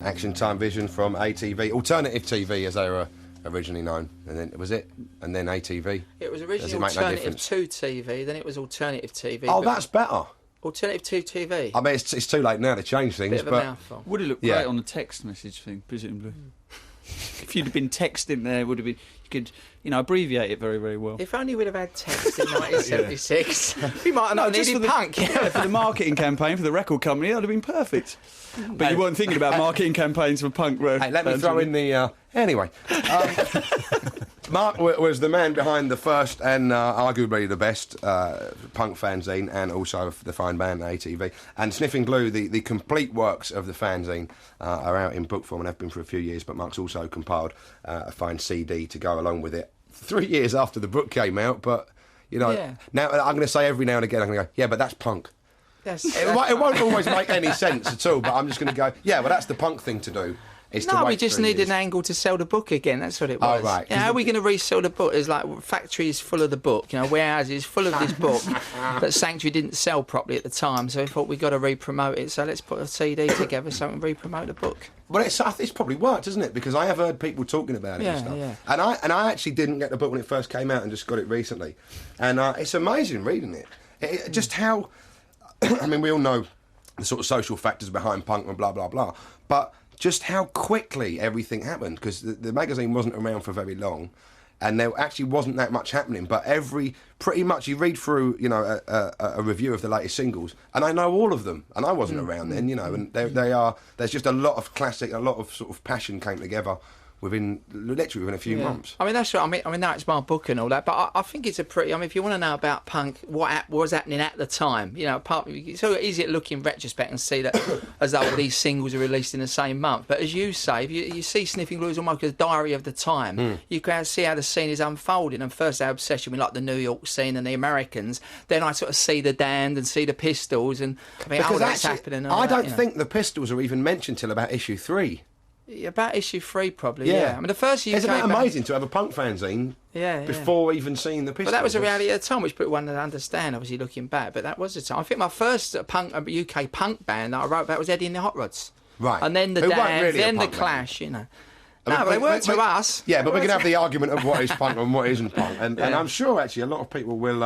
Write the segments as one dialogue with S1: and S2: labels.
S1: Action Time Vision from ATV, Alternative TV as they were originally known, and then and then ATV.
S2: It was originally Alternative to TV, then it was Alternative TV.
S1: Oh, that's better.
S2: Alternative to TV.
S1: I mean, it's too late now to change things,
S2: Bit of a mouthful.
S3: Would it look great on the text message thing, presumably? If you'd have been texting there, would have been, you could, abbreviate it very, very well.
S2: If only we'd have had text in 1976, we might have not needed punk.
S3: For the marketing campaign for the record company, that would have been perfect. But you weren't thinking about marketing campaigns for punk.
S1: Hey, let me throw in the... Anyway. Mark was the man behind the first and arguably the best punk fanzine, and also the fine band ATV. And Sniffin Glue, the complete works of the fanzine are out in book form and have been for a few years, but Mark's also compiled a fine CD to go along with it 3 years after the book came out. But, now I'm going to say every now and again, I'm going to go, yeah, but that's punk. It won't always make any sense at all, but I'm just going to go, yeah, well, that's the punk thing to do.
S2: No, we just needed an angle to sell the book again. That's what it was.
S1: Oh, right.
S2: How are we going to resell the book? There's like factories full of the book, warehouses full of this book that Sanctuary didn't sell properly at the time. So we thought we've got to re-promote it. So let's put a CD together so we can re-promote the book.
S1: Well, it's probably worked, hasn't it? Because I have heard people talking about it and stuff. Yeah. And I actually didn't get the book when it first came out and just got it recently. And it's amazing reading it. Just how... I mean, we all know the sort of social factors behind punk and blah, blah, blah. But... just how quickly everything happened, because the magazine wasn't around for very long, and there actually wasn't that much happening. But pretty much, you read through, a review of the latest singles, and I know all of them, and I wasn't around then, and there's just a lot of classic, a lot of sort of passion came together literally within a few months.
S2: I mean, that's right. I mean, now it's my book and all that, but I think it's a pretty... I mean, if you want to know about punk, what was happening at the time, it's so easy to look in retrospect and see that as though all these singles are released in the same month. But as you say, if you see Sniffin Glue as almost a diary of the time, you can see how the scene is unfolding. And first our obsession with like the New York scene and the Americans, then I sort of see the Damned and see the Pistols, and I mean, that's happening.
S1: I don't think the Pistols are even mentioned till about issue 3.
S2: About issue 3, probably. Yeah. I mean, the first UK...
S1: Isn't that amazing to have a punk fanzine before even seeing the Pistols?
S2: But that was a reality at the time, which people wouldn't understand, obviously, looking back. But that was the time. I think my first UK punk band that I wrote about was Eddie and the Hot Rods.
S1: Right.
S2: And then the Damned, then the Clash, No, but they weren't to us.
S1: Yeah, but we can have the argument of what is punk and what isn't punk. And I'm sure, actually, a lot of people will...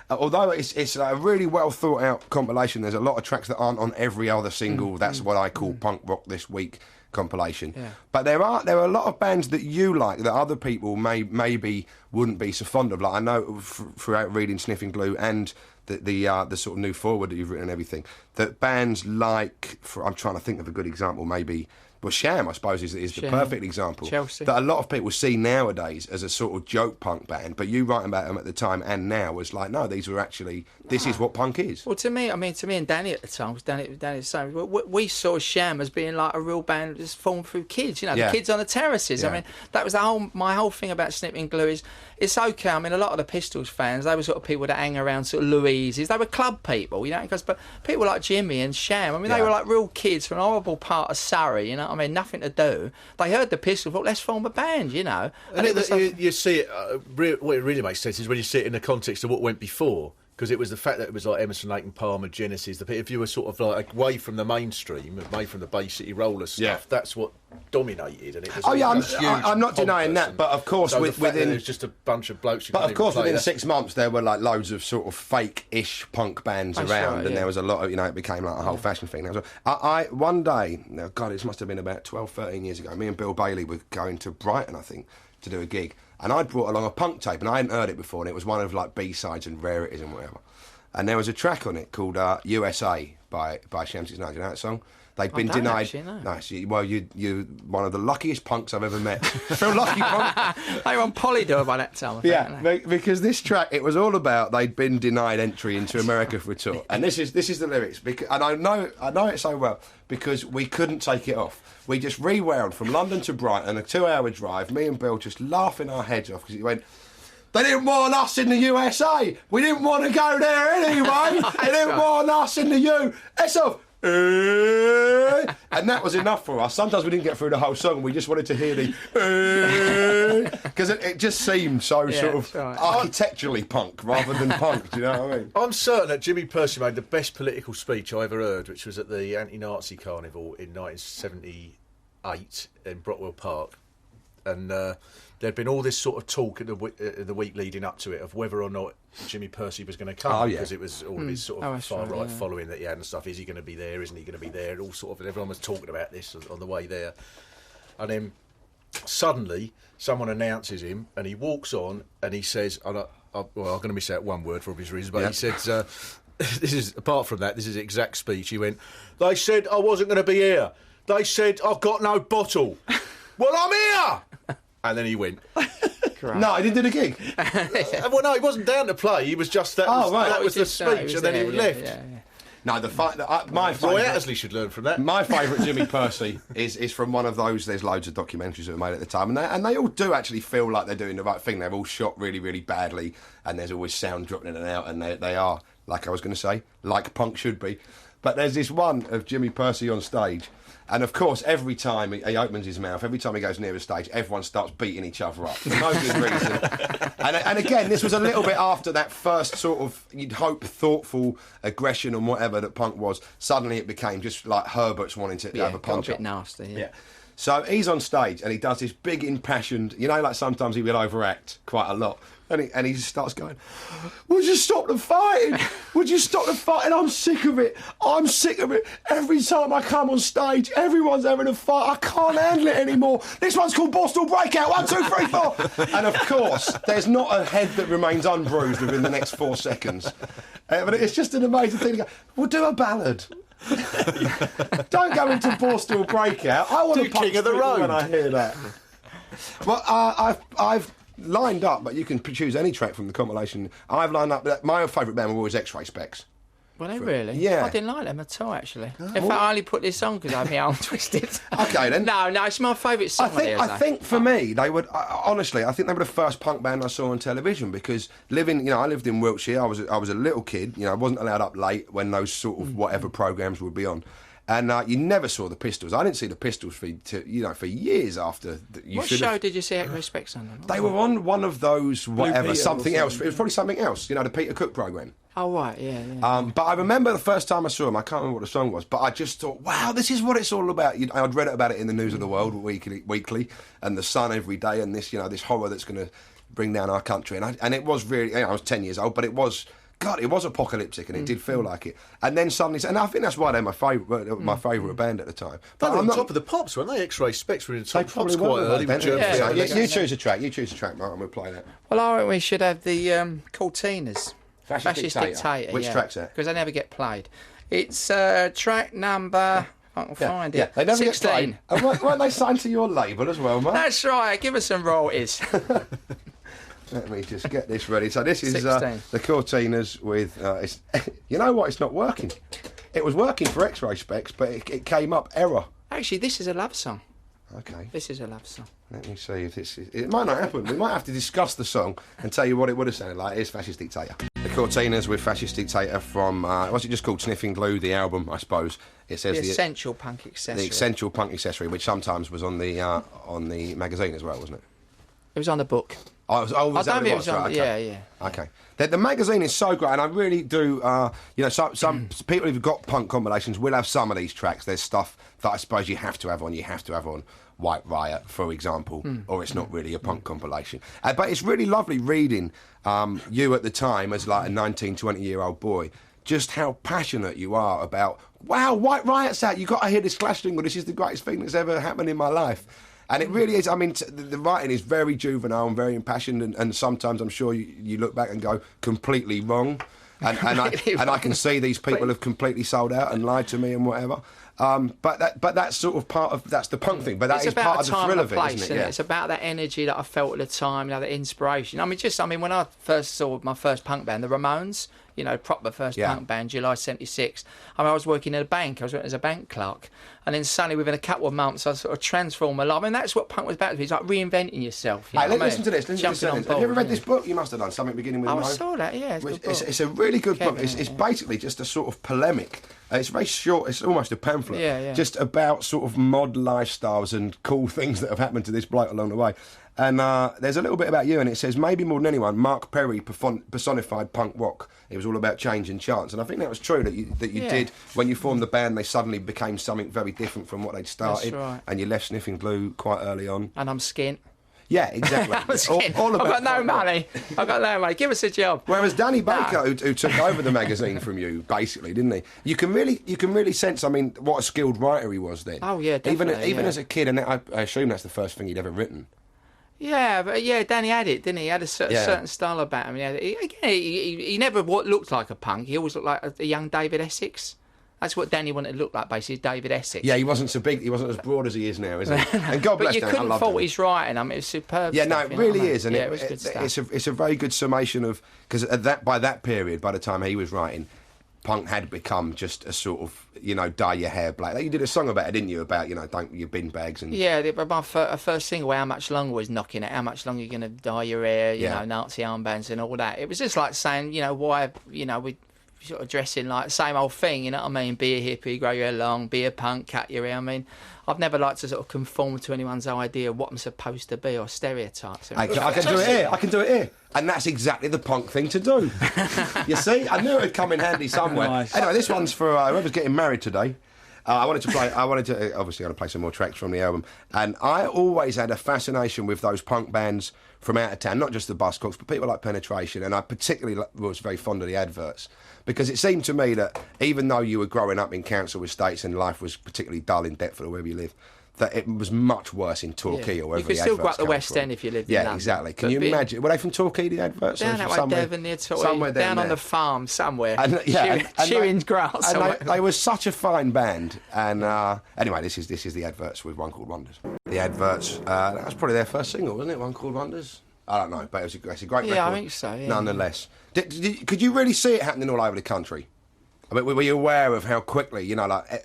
S1: although it's a really well thought out compilation, there's a lot of tracks that aren't on every other single. That's what I call Punk Rock This Week compilation. But there are a lot of bands that you like that other people maybe wouldn't be so fond of. Like I know throughout reading Sniffin Glue and the sort of new forward that you've written and everything, that bands like, I'm trying to think of a good example, maybe... Well, Sham, I suppose, is the perfect example.
S2: Chelsea.
S1: That a lot of people see nowadays as a sort of joke punk band, but you writing about them at the time and now was like, no, these were actually, this is what punk is.
S2: Well, to me and Danny at the time, Danny saying, we saw Sham as being like a real band just formed through kids, the kids on the terraces. I mean, that was my whole thing about Sniffin Glue is, it's okay. I mean, a lot of the Pistols fans, they were sort of people that hang around sort of Louise's. They were club people, but people like Jimmy and Sham, I mean, they were like real kids from a horrible part of Surrey, I mean, nothing to do. They heard the Pistols, thought, let's form a band, And
S4: you see it, what it really makes sense is when you see it in the context of what went before. Because it was the fact that it was like Emerson, Lake and Palmer, Genesis. If you were sort of like away from the mainstream, away from the Bay City Roller stuff, that's what dominated. And it was
S1: I'm not denying that, but of course,
S4: so within there's just a bunch of blokes.
S1: But of course, within 6 months, there were like loads of sort of fake-ish punk bands around, and there was a lot of, it became like a whole fashion thing. I one day, God, it must have been about 12, 13 years ago. Me and Bill Bailey were going to Brighton, I think, to do a gig. And I'd brought along a punk tape, and I hadn't heard it before, and it was one of like B-sides and rarities and whatever. And there was a track on it called USA by Shams's Night. You know that song? They'd been denied.
S2: Actually, no.
S1: No, well, you're one of the luckiest punks I've ever met. Feel lucky, punk.
S2: They were on Polydor by that time. I think,
S1: because this track, it was all about they'd been denied entry into America for a tour, and this is the lyrics. And I know it so well because we couldn't take it off. We just rewound from London to Brighton, a 2-hour drive. Me and Bill just laughing our heads off because he went, they didn't want us in the USA. We didn't want to go there anyway. They didn't want us in the USA. And that was enough for us. Sometimes we didn't get through the whole song. We just wanted to hear the because it just seemed so sort of architecturally punk rather than punk. Do you know what I mean?
S4: I'm certain that Jimmy Percy made the best political speech I ever heard, which was at the anti-Nazi carnival in 1970. 8 in Brockwell Park, and there'd been all this sort of talk the week leading up to it of whether or not Jimmy Percy was going to come, because it was all of his sort of far-right following that he had and stuff. Is he going to be there? Isn't he going to be there? All sort of, and everyone was talking about this on the way there. And then suddenly someone announces him, and he walks on, and he says, well, I'm going to miss out one word for obvious reasons, but he said, this is, apart from that, this is his exact speech. He went, "They said I wasn't going to be here. They said I've got no bottle. Well, I'm here!" And then he went.
S1: No, he didn't do the gig.
S4: Well, no, he wasn't down to play. He was just that was the speech, and then he left.
S2: Yeah.
S1: No, my
S4: Roy Attersley should learn from that.
S1: My favourite Jimmy Percy is from one of those. There's loads of documentaries that were made at the time, and they all do actually feel like they're doing the right thing. They're all shot really, really badly, and there's always sound dropping in and out, and they are, like I was going to say, like punk should be. But there's this one of Jimmy Percy on stage. And of course, every time he opens his mouth, every time he goes near the stage, everyone starts beating each other up for no good reason. And again, this was a little bit after that first sort of, you'd hope, thoughtful aggression and whatever that punk was. Suddenly it became just like Herbert's wanting to have a punch
S2: got a
S1: up.
S2: bit nasty. Yeah.
S1: So he's on stage and he does this big impassioned, like sometimes he will overact quite a lot. And he just starts going, "Would you stop the fighting? Would you stop the fighting? I'm sick of it. I'm sick of it. Every time I come on stage, everyone's having a fight. I can't handle it anymore. This one's called Borstal Breakout. 1, 2, 3, 4. And of course, there's not a head that remains unbruised within the next 4 seconds. But it's just an amazing thing to go, "We'll do a ballad." Don't go into Borstal Breakout. I want to punch
S4: King of the Road
S1: when I hear that. Well, I've lined up, but you can choose any track from the compilation. I've lined up. My favourite band were always X-Ray Specs.
S2: Well, they really?
S1: Yeah.
S2: I didn't like them at all, actually. In fact, I only put this on because I had my arm twisted.
S1: Okay, then.
S2: No, it's my favourite song.
S1: I think for me, they would. Honestly, I think they were the first punk band I saw on television because I lived in Wiltshire. I was a little kid. I wasn't allowed up late when those sort of whatever programmes would be on. And you never saw the Pistols. I didn't see the Pistols for years after.
S2: What show did you see X-Ray Specs on?
S1: They were on one of those whatever, something else.
S2: Something.
S1: It was probably something else. The Peter Cook programme.
S2: Oh, right, yeah.
S1: But I remember the first time I saw him, I can't remember what the song was, but I just thought, wow, this is what it's all about. I'd read about it in the News of the World weekly, and the Sun every day, and this, this horror that's going to bring down our country. And it was really, I was 10 years old, but it was, God, it was apocalyptic, and it did feel like it. And then suddenly, and I think that's why they're my favourite band at the time.
S4: But they were on top of the pops, weren't they? X-Ray Specs were in top of the pops quite early.
S1: You choose a track, Mark, and we'll play that.
S2: Well, I reckon we should have the Cortinas.
S1: Fascist Dictator. Which track's that?
S2: Because they never get played. It's track number... I can find it.
S1: Yeah, they never
S2: 16.
S1: Get played. Weren't they signed to your label as well, mate?
S2: That's right. Give us some royalties.
S1: Let me just get this ready. So this is
S2: 16.
S1: the Cortinas with... you know what? It's not working. It was working for X-Ray Specs, but it came up error.
S2: Actually, this is a love song.
S1: Okay.
S2: This is a love song.
S1: Let me see if this is... It might not happen. We might have to discuss the song and tell you what it would have sounded like. It is Fascist Dictator. The Cortinas with Fascist Dictator from... what's it just called? Sniffin Glue, the album, I suppose. It says
S2: the Essential Punk Accessory.
S1: The Essential Punk Accessory, which sometimes was on the magazine as well, wasn't it?
S2: It was on the book.
S1: Oh, I don't think it was on.
S2: Right, okay. Yeah.
S1: Okay. The magazine is so great, and I really do. Some people who've got punk compilations will have some of these tracks. There's stuff that I suppose you have to have on. You have to have on White Riot, for example, or it's not really a punk compilation. But it's really lovely reading you at the time as like a 19, 20-year-old boy. Just how passionate you are about. Wow, White Riot's out. You got to hear this Clash single. This is the greatest thing that's ever happened in my life. And it really is. I mean, the writing is very juvenile and very impassioned, and sometimes I'm sure you look back and go completely wrong, and I can see these people have completely sold out and lied to me and whatever. But that's sort of that's the punk thing. But that is part of the thrill of it, isn't it? Yeah.
S2: It's about that energy that I felt at the time, that inspiration. I mean, when I first saw my first punk band, the Ramones. Proper first punk band, July 76. I was working at a bank. I was working as a bank clerk. And then suddenly, within a couple of months, I sort of transformed my life. I mean, that's what punk was about to be. It's like reinventing yourself.
S1: Listen to this. Have you ever read this book? You must have done something beginning with
S2: I saw that, yeah. It's a good book.
S1: It's a really good book. It's basically just a sort of polemic It's very short. It's almost a pamphlet.
S2: Yeah.
S1: Just about sort of mod lifestyles and cool things that have happened to this bloke along the way. And there's a little bit about you, and it says, maybe more than anyone, Mark Perry personified punk rock. It was all about changing chants. And I think that was true, that you did. When you formed the band, they suddenly became something very different from what they'd started.
S2: That's right.
S1: And you left Sniffin Glue quite early on.
S2: And I'm skint.
S1: Yeah, exactly.
S2: All about I've got no money. I've got no money. Give us a job.
S1: Whereas Danny Baker, who took over the magazine from you, basically, didn't he? You can really sense, I mean, what a skilled writer he was then.
S2: Oh, yeah, definitely.
S1: Even as a kid, and I assume that's the first thing he'd ever written.
S2: Yeah, but Danny had it, didn't he? He had a certain style about him. He never looked like a punk. He always looked like a young David Essex. That's what Danny wanted to look like, basically, David Essex.
S1: Yeah, he wasn't so big. He wasn't as broad as he is now, is he? And God bless
S2: But you
S1: Dan,
S2: couldn't fault his writing. I mean, it was superb.
S1: Yeah,
S2: stuff,
S1: no, it really is, and
S2: it was good stuff.
S1: It's a very good summation of, because by that period, by the time he was writing, punk had become just a sort of, dye your hair black. You did a song about it, didn't you? About don't your bin bags and
S2: but my first single, How Much Longer, was knocking it. How much longer are you going to dye your hair? You know, Nazi armbands and all that. It was just like saying, why, we sort of dressing like the same old thing, you know what I mean? Be a hippie, grow your hair long, be a punk, cut your hair. I mean, I've never liked to sort of conform to anyone's idea of what I'm supposed to be or stereotypes.
S1: I can do it here. I can do it here. And that's exactly the punk thing to do. You see? I knew it would come in handy somewhere.
S2: Nice.
S1: Anyway, this one's for whoever's getting married today. I wanted to obviously play some more tracks from the album. And I always had a fascination with those punk bands from out of town, not just the Buzzcocks, but people like Penetration. And I particularly was very fond of the adverts, because it seemed to me that even though you were growing up in council estates and life was particularly dull in Deptford or wherever you live, that it was much worse in Torquay or wherever.
S2: You could still go up the West End if you lived in London.
S1: Yeah, exactly. Can you imagine? Were they from Torquay, the adverts?
S2: Down that way, Devon, near Torquay.
S1: Somewhere
S2: down
S1: there.
S2: On the farm somewhere.
S1: Chewing
S2: grass.
S1: And they were such a fine band. And anyway, this is the adverts with One Called Wonders. The adverts, that was probably their first single, wasn't it? One Called Wonders? I don't know, but it's a great record.
S2: Yeah, I think so, yeah.
S1: Nonetheless. Could you really see it happening all over the country? I mean, were you aware of how quickly,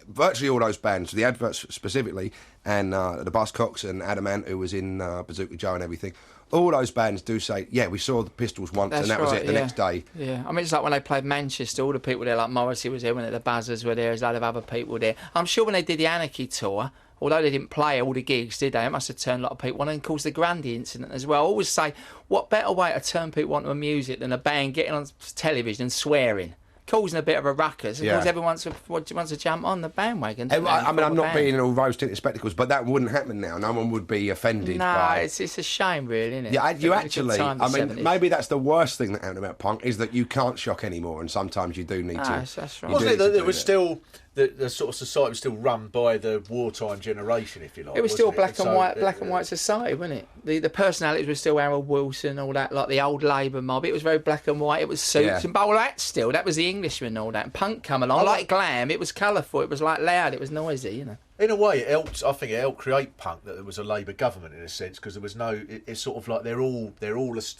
S1: virtually all those bands, the adverts specifically, and the Buzzcocks and Adamant, who was in Bazooka Joe and everything, all those bands do say, yeah, we saw the Pistols once, and that was it the next day.
S2: Yeah, I mean, it's like when they played Manchester, all the people there, like Morrissey was there, when the Buzzers were there, there's a lot of other people there. I'm sure when they did the Anarchy tour, although they didn't play all the gigs, did they? It must have turned a lot of people on, and caused the Grundy incident as well. I always say, what better way to turn people onto a music than a band getting on television and swearing? Causing a bit of a ruckus, because everyone wants to jump on the bandwagon.
S1: I mean, I'm not being all rose-tinted spectacles, but that wouldn't happen now. No one would be offended.
S2: No, it's a shame, really, isn't it?
S1: Yeah, you actually. I mean, 70s. Maybe that's the worst thing that happened about punk, is that you can't shock anymore, and sometimes you do need to.
S2: That's right.
S4: Wasn't it that it was still the sort of society was still run by the wartime generation, if you like?
S2: It was still black and white society, wasn't it? The personalities were still Harold Wilson, all that, like the old Labour mob. It was very black and white. It was suits and bowler hats still. That was the Englishman and all that. And punk come along, like glam. It was colourful. It was like loud. It was noisy,
S4: In a way, it helped. I think it helped create punk that there was a Labour government in a sense, because there was no. It's sort of like they're all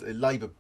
S4: Labour.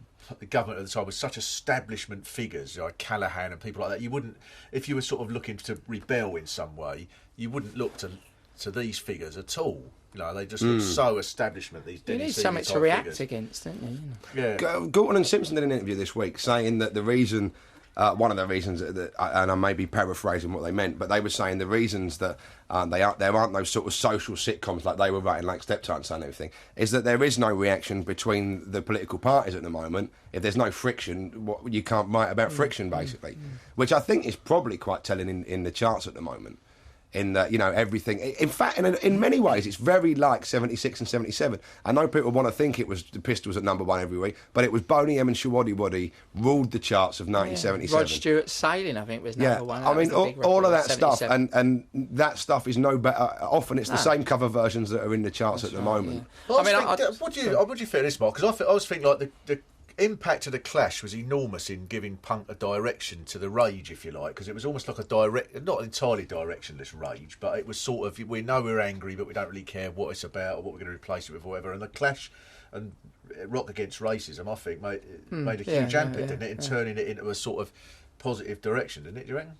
S4: The government at the time was such establishment figures, like Callaghan and people like that. You wouldn't, if you were sort of looking to rebel in some way, you wouldn't look to these figures at all. They just look so establishment. These
S2: you need something to react against, don't you?
S4: Yeah.
S1: Galton and Simpson did an interview this week saying that the reason. One of the reasons, and I may be paraphrasing what they meant, but they were saying the reasons that there aren't those sort of social sitcoms like they were writing, like Steptoe and everything, is that there is no reaction between the political parties at the moment. If there's no friction, you can't write about friction, basically, which I think is probably quite telling in the charts at the moment. In that, everything. In fact, in many ways, it's very like 76 and 77. I know people want to think it was the Pistols at #1 every week, but it was Boney M and Shawaddy Waddy ruled the charts of 1977.
S2: Rod Stewart's Sailing, I think, was #1.
S1: I mean, all of that stuff, and that stuff is no better. Often it's the same cover versions that are in the charts at the moment.
S4: Yeah. What do you feel this, Mark? Because I was thinking like the impact of the Clash was enormous in giving punk a direction to the rage, if you like, because it was almost like a not entirely directionless rage, but it was sort of, we know we're angry, but we don't really care what it's about or what we're going to replace it with or whatever. And the Clash and Rock Against Racism, I think, made a huge impact, didn't it, in turning it into a sort of positive direction, didn't it, do you reckon?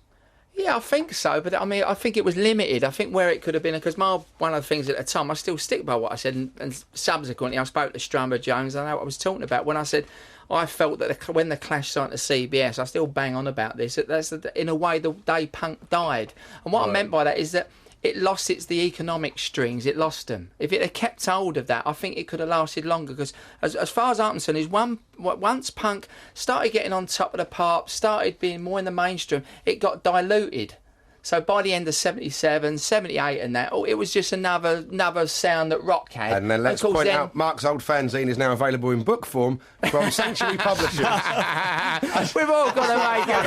S2: Yeah, I think so, but I mean, I think it was limited. I think where it could have been, because one of the things at the time, I still stick by what I said, and subsequently I spoke to Strummer Jones, I know what I was talking about when I said, I felt that when the Clash signed to CBS, I still bang on about this. That's in a way the day punk died, and what I meant by that is that it lost the economic strings. It lost them. If it had kept hold of that, I think it could have lasted longer. Because as far as I'm concerned, is once punk started getting on top of the pop, started being more in the mainstream, it got diluted. So by the end of 77, 78 and that, it was just another sound that rock had.
S1: And then let's point out, Mark's old fanzine is now available in book form from Sanctuary Publishers.
S2: We've all got to make it.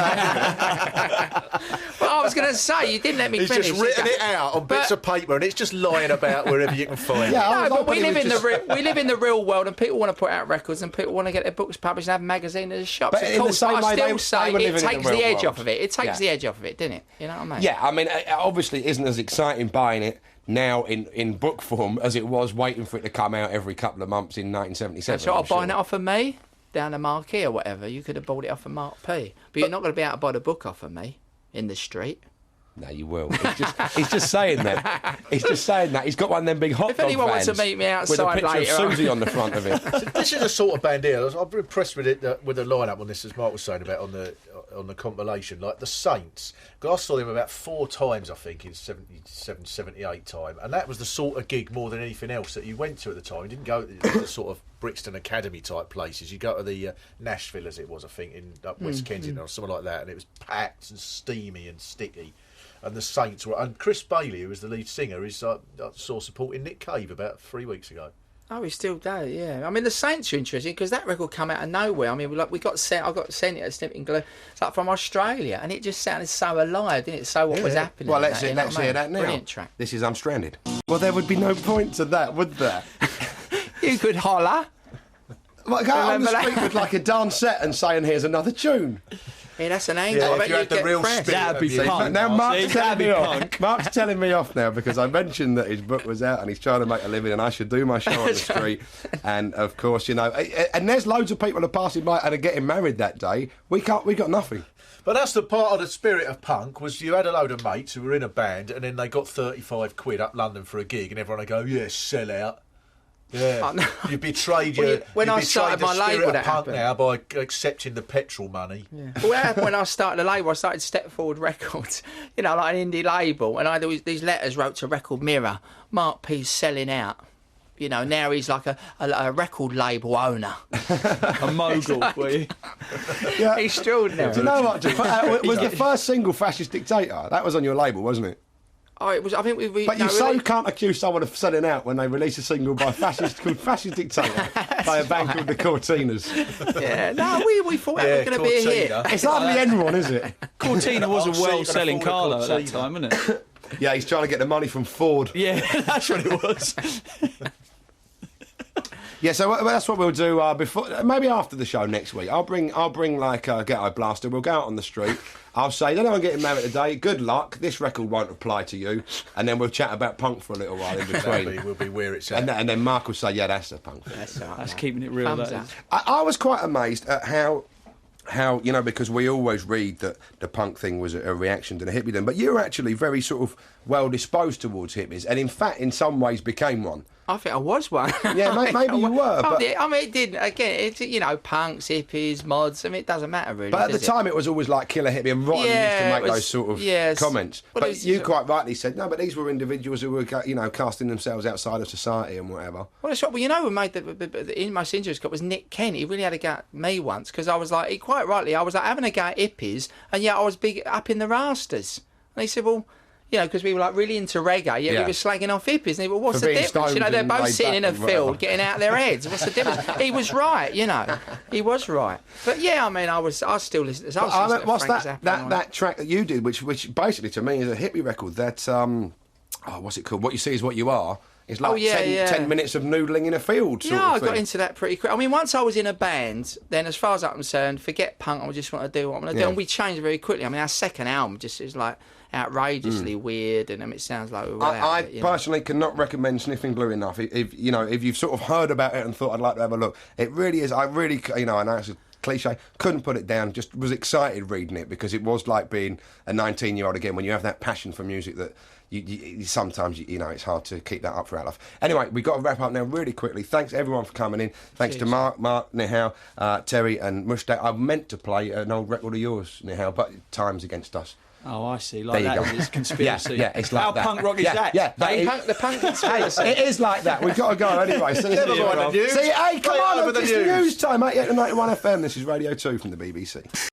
S2: But I was going to say, you didn't let me finish.
S4: He's just written it out on bits of paper and it's just lying about wherever you can find it.
S2: No, but we live in the real world, and people want to put out records and people want to get their books published and have magazines in the shops.
S1: But in the same way,
S2: I still say it takes the edge
S1: world.
S2: off of it. It takes the edge off of it, didn't it? You know what I mean?
S1: Yeah, I mean, it obviously isn't as exciting buying it now in book form as it was waiting for it to come out every couple of months in 1977.
S2: So I'm buying it off of me down the Marquee or whatever. You could have bought it off of Mark P. But you're not going to be able to buy the book off of me in the street.
S1: No, you will. He's just saying that. He's just saying that. He's got one of them big hot dog
S2: If anyone wants to meet me outside
S1: with a picture
S2: later,
S1: of Susie on the front of it.
S4: This is a sort of band here. I'm impressed with it, with the lineup on this, as Mark was saying about on the compilation. Like the Saints, because I saw them about 4 times, I think, in 77, 78 time, and that was the sort of gig more than anything else that you went to at the time. You didn't go to the sort of Brixton Academy type places. You go to the Nashville, as it was, I think, in up West Kensington or something like that, and it was packed and steamy and sticky. And the Saints were, and Chris Bailey, who was the lead singer, I saw supporting Nick Cave about 3 weeks ago.
S2: Oh, he still does, yeah. I mean, the Saints are interesting because that record come out of nowhere. I mean, I got sent it at Sniffin Glue. It's like from Australia, and it just sounded so alive, didn't it? So what was happening?
S1: Well, let's hear that now.
S2: Brilliant track.
S1: This is I'm Stranded. Well, there would be no point to that, would there?
S2: You could holler.
S1: Like, go out on the street with like a dance set and saying, "Here's another tune."
S2: Yeah, that's an angle.
S4: Yeah,
S2: I bet
S4: if you had the real
S2: pressed.
S4: spirit,
S3: That'd be punk.
S1: Now Mark's telling me off. Mark's telling me off now because I mentioned that his book was out and he's trying to make a living and I should do my show on the street. And of course, you know, and there's loads of people that are passing by and are getting married that day. We got nothing.
S4: But that's the part of the spirit of punk, was you had a load of mates who were in a band and then they got 35 quid up London for a gig and everyone would go, yeah, sell out. Yeah,
S2: Oh, no.
S4: you betrayed
S2: When I started my label, that
S4: punk
S2: happened.
S4: now by accepting the petrol money.
S2: Yeah. Well, what happened when I started the label, I started Step Forward Records, you know, like an indie label, and I had these letters wrote to Record Mirror, Mark P's selling out. You know, now he's like a record label owner.
S3: A mogul, were you?
S1: Yeah.
S2: Extraordinary.
S1: Do you know what? Was the first single "Fascist Dictator"? That was on your label, wasn't it?
S2: Oh, it was. I think we.
S1: But you can't accuse someone of selling out when they release a single by called "Fascist Dictator" by a band called the Cortinas.
S2: Yeah, no, we thought it was going to be a hit.
S1: It's hardly anyone, is it?
S3: Cortina was a
S4: I'll see you can
S3: well-selling
S4: afford a
S3: car though, at that
S4: Cortina.
S3: time, wasn't it?
S1: Yeah, he's trying to get the money from Ford.
S3: Yeah, that's what it was.
S1: Yeah, so that's what we'll do before, maybe after the show next week. I'll bring like a ghetto blaster. We'll go out on the street. I'll say, "No, I'm getting married today. Good luck. This record won't apply to you." And then we'll chat about punk for a little while in between.
S4: We'll be where it's at.
S1: And then Mark will say, "Yeah, that's a punk thing."
S3: That's keeping it real.
S2: Thumbs
S3: That
S2: up.
S3: is.
S1: I was quite amazed at how you know, because we always read that the punk thing was a reaction to the hippiedom, but you're actually very sort of well disposed towards hippies, and in fact, in some ways, became one.
S2: I think I was one.
S1: Yeah, maybe you were. But
S2: I mean, it didn't. Again, it's, you know, punks, hippies, mods. I mean, it doesn't matter really.
S1: But at the
S2: does
S1: time, it was always like killer hippie, and Rotten used to make those sort of comments.
S2: Well,
S1: but you quite rightly said, no, but these were individuals who were, you know, casting themselves outside of society and whatever.
S2: Well, that's right. Well, you know, who made the most interesting cut was Nick Kent. He really had a go at me once because I was like, quite rightly, I was like having a go at hippies, and yet I was big up in the rafters. And he said, well, you know, because we were like really into reggae, yet we were slagging off hippies. And he went, what's
S1: For
S2: the
S1: being
S2: difference? You know, they're
S1: stoned
S2: both
S1: and
S2: sitting in a
S1: laid back and
S2: field
S1: whatever.
S2: getting out their heads. What's the difference? He was right, you know. He was right. But yeah, I mean, I still listen.
S1: What's that track that you did, which basically to me is a hippie record? That what's it called? What You See Is What You Are. It's like 10 minutes of noodling in a field. Sort of
S2: I
S1: thing.
S2: got into that pretty quick. I mean, once I was in a band, then as far as I'm concerned, forget punk. I just want to do what I'm going to do. And we changed very quickly. I mean, our second album just is like outrageously weird, and it sounds like
S1: I personally cannot recommend Sniffin Glue enough. If you've sort of heard about it and thought I'd like to have a look, it really is. I really, you know, I know it's a cliche. Couldn't put it down. Just was excited reading it because it was like being a 19-year-old again when you have that passion for music that you sometimes, you know, it's hard to keep that up throughout life. Anyway, we've got to wrap up now really quickly. Thanks everyone for coming in. Thanks to Mark, Nihal, Terry and Mushtaq. I meant to play an old record of yours, Nihal, but time's against us.
S3: Oh, I see. Like that is conspiracy.
S1: Yeah, it's like
S3: How
S1: that.
S3: punk rock is that?
S1: Yeah,
S2: The punk conspiracy.
S1: It is like that. We've got to go anyway. See,
S4: Never mind the news.
S1: hey, come on,
S4: Over the
S1: it's
S4: news.
S1: news time, 88 to 91 FM. This is Radio 2 from the BBC.